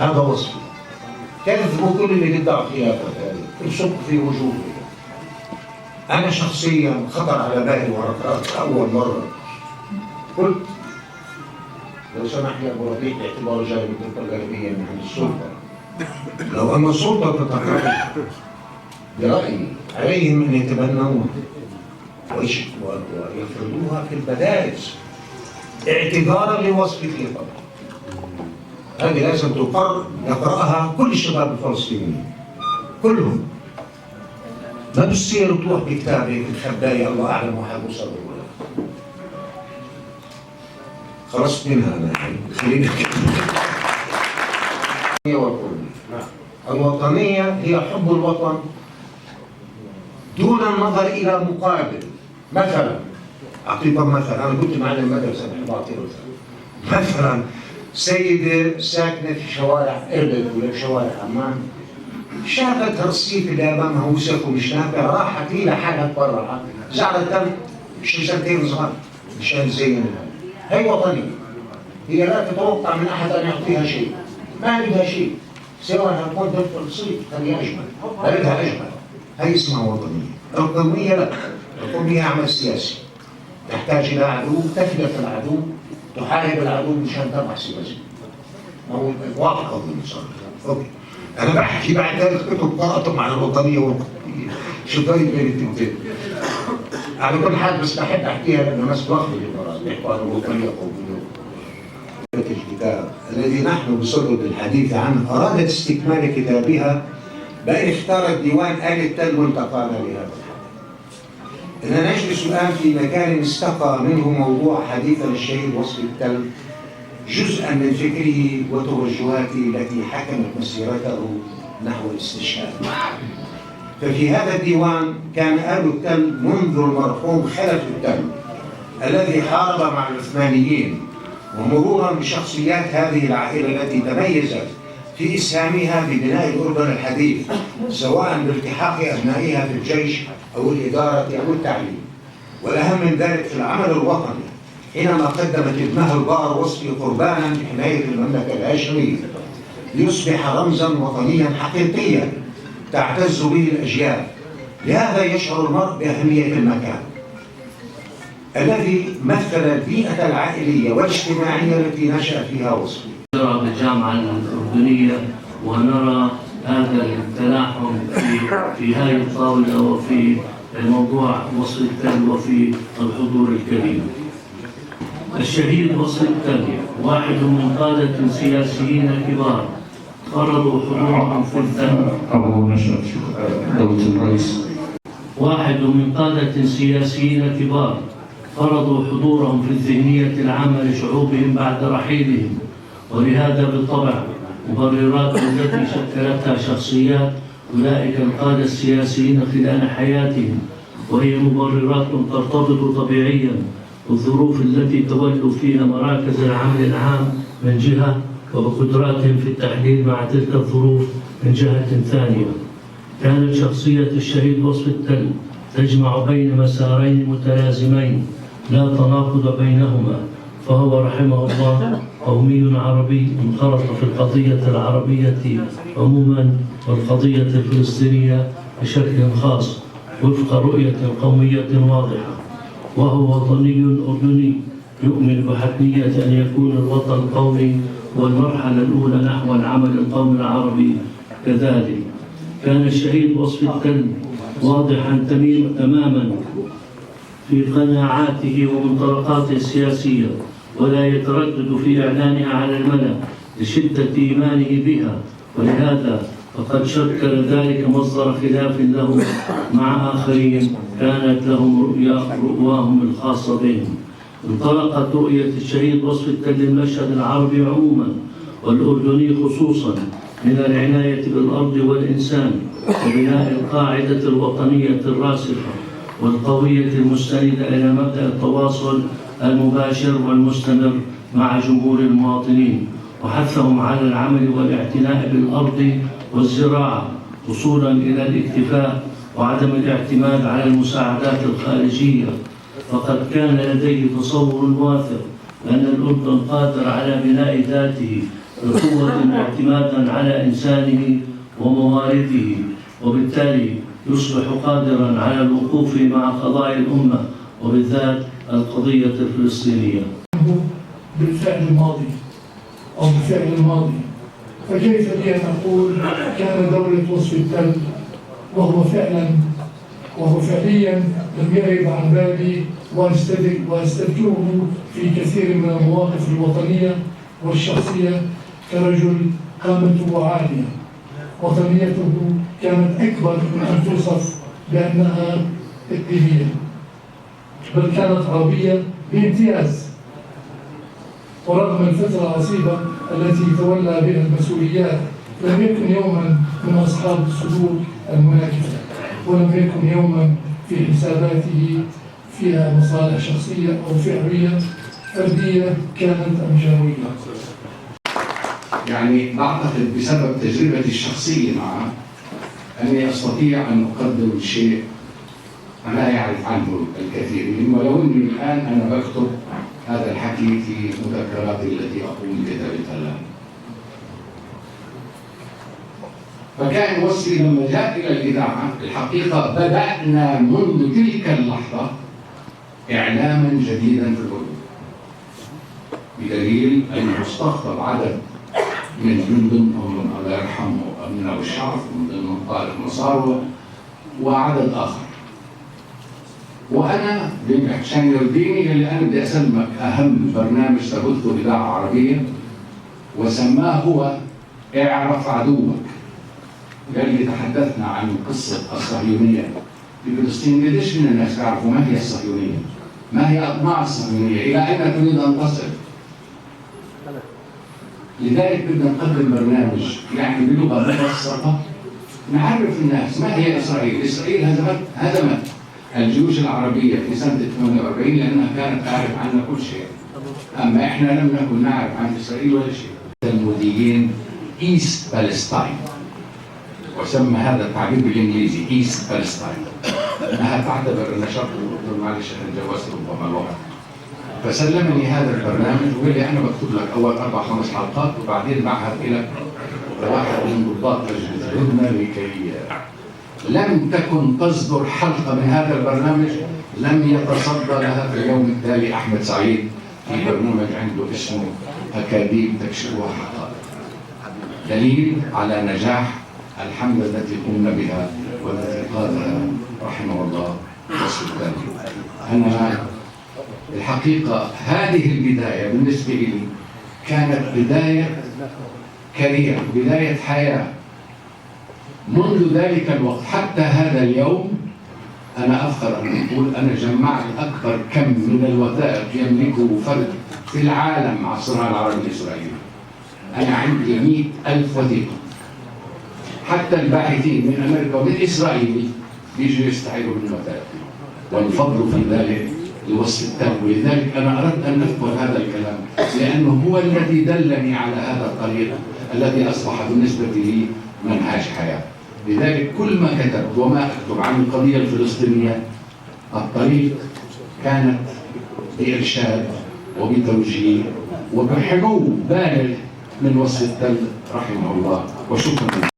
هذا وصفي. كذبوا كل اللي قد أعطيها ابصق في وجوههم. أنا شخصيا خطر على بالي ورقات أول مرة قلت لو سمح لي أبو ربيع باعتباره جاي من الدولة الغربية من السلطة، لو أن السلطة تتقرب برأيي عليهم أن يتبنوها ويفرضوها في المدارس اعتذارا لوصفتي طبعا. هذه لازم يقرأها كل الشباب الفلسطينيين كلهم. ما بتصير تروح بكتابك الخباية الله أعلم وحد وصل ولا خلصت منها أنا خلينا الوطنية هي حب الوطن دون النظر إلى مقابل. مثلا أعطيكم مثلا، أنا كنت معلم مدرسة بحب أعطي مثلا سيدة ساكنة في شوارع إربد ولا في شوارع عمان، شافت الرصيف اللي أمامها وسخ ومش نافع، راحت هي لحالها تبرعت زعلت شجرتين صغار مشان تزينها. هي وطنية، هي لا تتوقع من أحد أن يعطيها شيء، ما بدها شيء سواء هتكون في الرصيف خليها أجمل، بلدها أجمل. هي اسمها وطنية. القومية لا، القومية عمل سياسي تحتاج إلى عدو، تفلت العدو، تحارب العدو مشان تربح سياسي. ما هو واضح قوي صار. اوكي. انا بحكي بعد ذلك كتب قراتهم عن الوطنيه والقوميه. شو طيب بين التنتين؟ على كل حال بس بحب احكيها لانه الناس بياخذوا القرار بيحكوا عن الوطنيه والقوميه. الكتاب الذي نحن بصدد الحديث عنه ارادت استكمال كتابها بأن اختارت ديوان آل التل والتقانا لهذا. إننا نجلس الآن في مكان استقى منه موضوع حديثنا الشهيد وصف التل جزءا من فكره وتوجهاته التي حكمت مسيرته نحو الاستشهاد. ففي هذا الديوان كان آل التل منذ المرحوم خلف التل الذي حارب مع العثمانيين، ومرورا بشخصيات هذه العائلة التي تميزت في إسهامها في بناء الأردن الحديث، سواء بالتحاق أبنائها في الجيش أو الإدارة أو التعليم. والأهم من ذلك في العمل الوطني حينما قدمت ابنها البار وصفي قربانا لحماية المملكة الهاشمية ليصبح رمزا وطنيا حقيقيا تعتز به الأجيال. لهذا يشعر المرء بأهمية المكان الذي مثل البيئة العائلية والاجتماعية التي نشأ فيها وصفي. نرى بالجامعة الأردنية ونرى هذا التلاحم في هذه الطاولة وفي موضوع وصف التل وفي الحضور الكريم. الشهيد وصف التل واحد من قادة سياسيين كبار فرضوا حضورهم في التل. واحد من قادة سياسيين كبار فرضوا حضورهم في الذهنية العامة لشعوبهم بعد رحيلهم، ولهذا بالطبع مبررات التي شكلتها شخصيات أولئك القادة السياسيين خلال حياتهم، وهي مبررات ترتبط طبيعيا بالظروف التي تولوا فيها مراكز العمل العام من جهة، وبقدراتهم في التحليل مع تلك الظروف من جهة ثانية. كانت شخصية الشهيد وصف التل تجمع بين مسارين متلازمين لا تناقض بينهما، فهو رحمه الله قومي عربي انخرط في القضية العربية عموما والقضية الفلسطينية بشكل خاص وفق رؤية قومية واضحة، وهو وطني أردني يؤمن بحتمية أن يكون الوطن القومي والمرحلة الأولى نحو العمل القومي العربي كذلك. كان الشهيد وصف التل واضحا تماما في قناعاته ومنطلقاته السياسية، ولا يتردد في إعلانها على الملأ لشدة إيمانه بها، ولهذا فقد شكل ذلك مصدر خلاف له مع آخرين كانت لهم رؤواهم الخاصة بهم. انطلقت رؤية الشهيد وصف التل المشهد العربي عموما والأردني خصوصا من العناية بالأرض والإنسان وبناء القاعدة الوطنية الراسخة والقوية المستندة إلى مبدأ التواصل المباشر والمستمر مع جمهور المواطنين، وحثهم على العمل والاعتناء بالأرض والزراعة وصولا إلى الاكتفاء وعدم الاعتماد على المساعدات الخارجية. فقد كان لديه تصور واثق أن الأردن قادر على بناء ذاته بقوة واعتمادا على إنسانه وموارده، وبالتالي يصبح قادرا على الوقوف مع قضايا الأمة وبالذات القضية الفلسطينية. بالفعل الماضي أو بالفعل الماضي، فكيف لي أن أقول كان دولة وصف التل وهو فعليا لم يغب عن بالي وأستذكره في كثير من المواقف الوطنية والشخصية كرجل قامته عالية. وطنيته كانت أكبر من أن توصف بأنها إقليمية، بل كانت عربية بامتياز. ورغم الفترة العصيبة التي تولى بها المسؤوليات لم يكن يوما من أصحاب السلوك المناكفة، ولم يكن يوما في حساباته فيها مصالح شخصية أو فئوية فردية كانت أم جهوية. يعني بعتقد بسبب تجربتي الشخصية معه أني أستطيع أن أقدم شيء لا يعرف عنه الكثيرين، ولو أني الآن أنا بكتب هذا الحكي في مذكراتي التي أقوم بكتابتها الآن. فكان وصفي لما جاء إلى الإذاعة الحقيقة بدأنا منذ تلك اللحظة إعلاما جديدا في الأردن، بدليل أنه استقطب عدد من ضمنهم الله يرحمه أمين أبو الشعف، ومن ضمنهم طارق مصاروة وعدد آخر. وأنا عشان يرضيني اللي أنا بدي أسلمك أهم برنامج تبثه إذاعة عربية، وسماه هو اعرف عدوك. قال لي تحدثنا عن قصة الصهيونية في فلسطين. قديش من الناس يعرفوا ما هي الصهيونية؟ ما هي أطماع الصهيونية؟ إلى أين تريد أن تصل؟ لذلك بدنا نقدم برنامج يعني بلغة مبسطة نعرف الناس ما هي إسرائيل. إسرائيل هزمت الجيوش العربية في سنة 48 لأنها كانت تعرف عنا كل شيء، أما إحنا لم نكن نعرف عن إسرائيل ولا شيء. التلموديين إيست بالستاين، وسمى هذا التعبير بالإنجليزي إيست بالستاين، أنها تعتبر أن شرق الأردن معلش أنا جوزت ربما الوقت. فسلمني هذا البرنامج وقال لي أنا بكتب لك أول 4-5 حلقات وبعدين بعهد لك واحد من ضباط مجلس الهدنة لكي لم تكن تصدر حلقة من هذا البرنامج لم يتصدى لها في اليوم التالي أحمد سعيد في برنامج عنده اسمه أكاذيب تكشفها حقائق. دليل على نجاح الحملة التي قمنا بها والتي قادها رحمه الله وصف التالي. أنا الحقيقة هذه البداية بالنسبة لي كانت بداية كارير، بداية حياة. منذ ذلك الوقت حتى هذا اليوم أنا أفخر أن أقول أنا جمعت أكبر كم من الوثائق يملكه فرد في العالم مع الصراع العربي الإسرائيلي. أنا عندي 100,000 وثيقة. حتى الباحثين من أمريكا ومن إسرائيل بيجوا يستعيروا من الوثائق، والفضل في ذلك لوصف التل. ولذلك أنا أردت أن أذكر هذا الكلام لأنه هو الذي دلني على هذا الطريق الذي أصبح بالنسبة لي منهاج حياة. لذلك كل ما كتبت وما أكتب عن القضية الفلسطينية الطريق كانت بإرشاد وبتوجيه وبحلو بالغ من وصف التل رحمه الله. وشكرا.